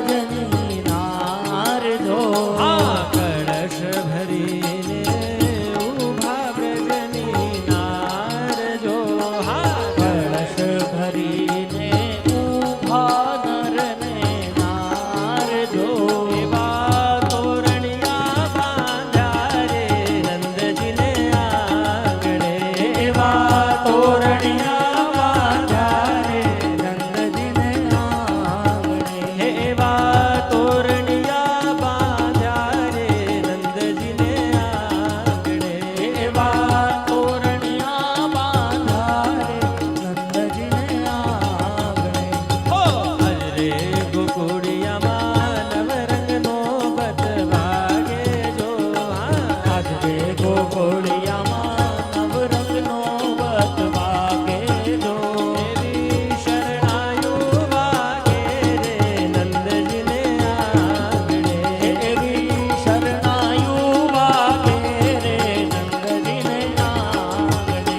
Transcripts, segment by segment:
બ્રજની નાર જો કળશ ભરીને ઉભા બ્રજની નાર જો કળશ ભરીને ઊભા નરને નાર જો એવા તોરણિયા બાંધ્યા રે નંદજીને આંગણે એવા તોરણિયા બાંધ્યા રે નંદજીને આંગણે એવા તોરણિયા બાંધ્યા રે નંદજીને આંગણે એવા તોરણિયા બાંધ્યા રે નંદજીને આંગણે હો હરે ગોકુળિયામાં નવરંગનો બતવાગે જો આજે ગોકુળિયામાં નવરંગનો બત વાગે જો એવી શરણાયુ વાગે રે નંદજીને આંગણે એવી શરણાયુ વાગે રે નંદજીને આંગણે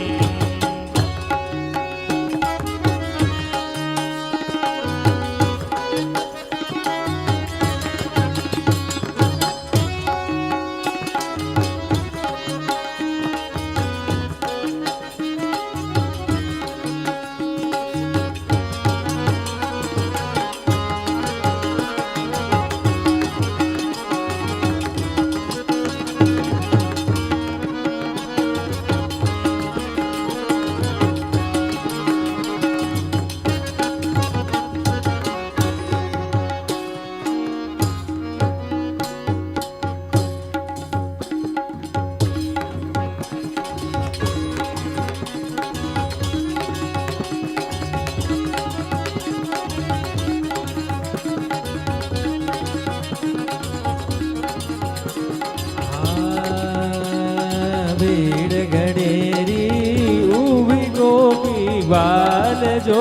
ભીડ ગડેરી ઉભી ગોપી ગ્વાલ જો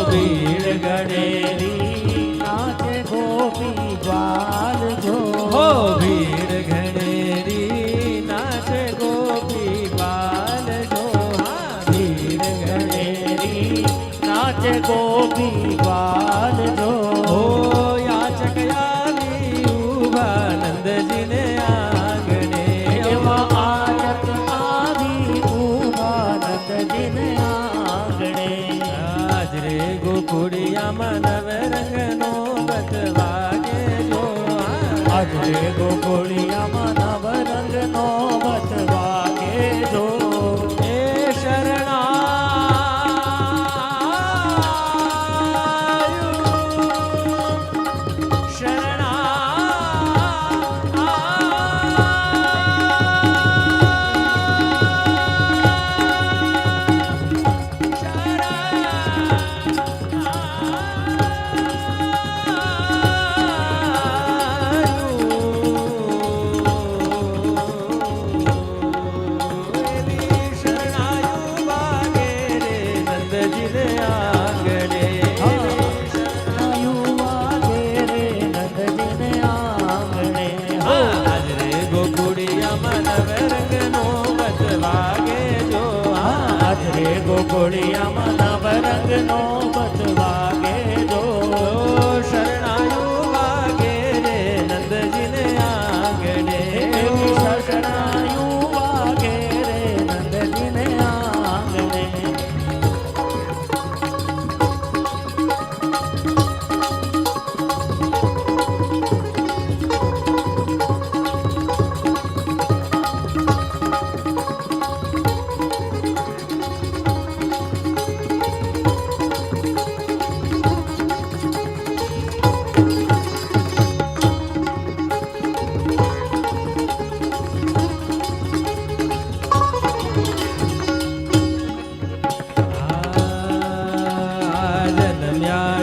ભીડ ગણેરી નાચે ગોપી ગ્વાલ જો હો ભીડ ગણેરી નાચે ગોપી ગ્વાલ જો ભીડ ગણેરી નાચે ગોપી ગ્વાલ જો હો યાચક આવી ઉભા નંદજીને આંગણે એવા આયત આવી ઊભા નંદજીને આંગણે હાજરે ગોકુળિયામાં નવરંગનો બતવાગે જો આજે ગોકુળિયામાં નવરંગનો બત વાગે જો એ શરણાયુ વાગે રે નંદજીને આંગણે શરણાયુ વાગે રે નંદજીને આંગણે હાજરે ગોકુળિયામાં નવરંગનો બતવાગે જો આજે ગોકુળિયામાં નવરંગનો બત વાગે જો શરણાયુ વાગે રે નંદજીને આંગણે એવી શરણાયુ વાગે રે નંદજીને આંગણે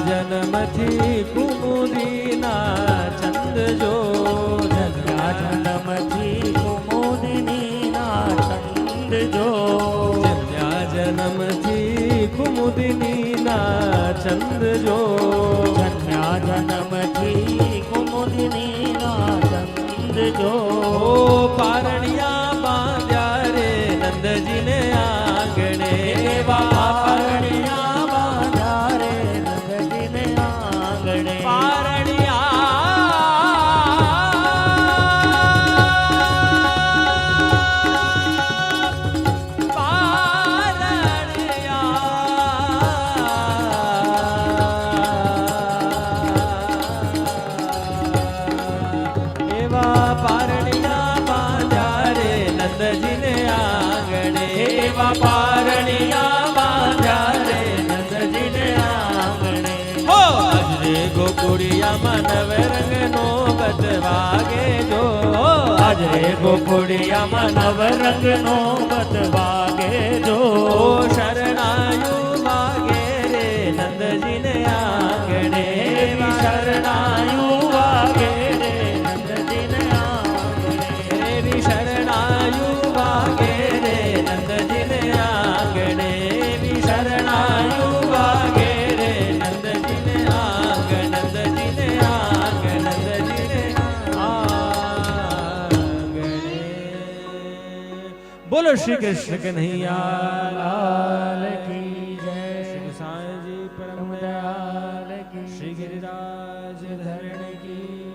જન્મથી કુમુદીના ચંદ જો જન્મથી કુમુદિનીના ચંદ જો જન્મથી કુમુદિનીના ચંદ જો જન્મથી કુમુદિનીના ચંદ જો પારણિયા બાંધ્યા રે નંદજીને આંગણે પારણિયા બાંધ્યા રે નંદજીને આંગણે પારણિયા એવા પારણિયા બાંધ્યા રે નંદજીને આંગણે હો આજરે ગોકુળિયામાં નવે રંગનો બતવાગે જો આજરે ગોકુળિયામાં નવરંગનો બતવાગે જો ઓ શરણાયું વાગે રે નંદજીને આંગણે એવી શરણાયું વાગે રે નંદજીને આંગણે એવી શરણાયું વાગે રે નંદજીને આંગણે એવી શરણાયું વાગે રે નંદજીને આંગ નંદજીને આંગ નંદજીને આંગણે બોલો શ્રી કૃષ્ણ કન્હૈયા લાલ કી જય શ્રી સાંઈજી પરમ દયાલ કી શ્રી गिरिराज धरण की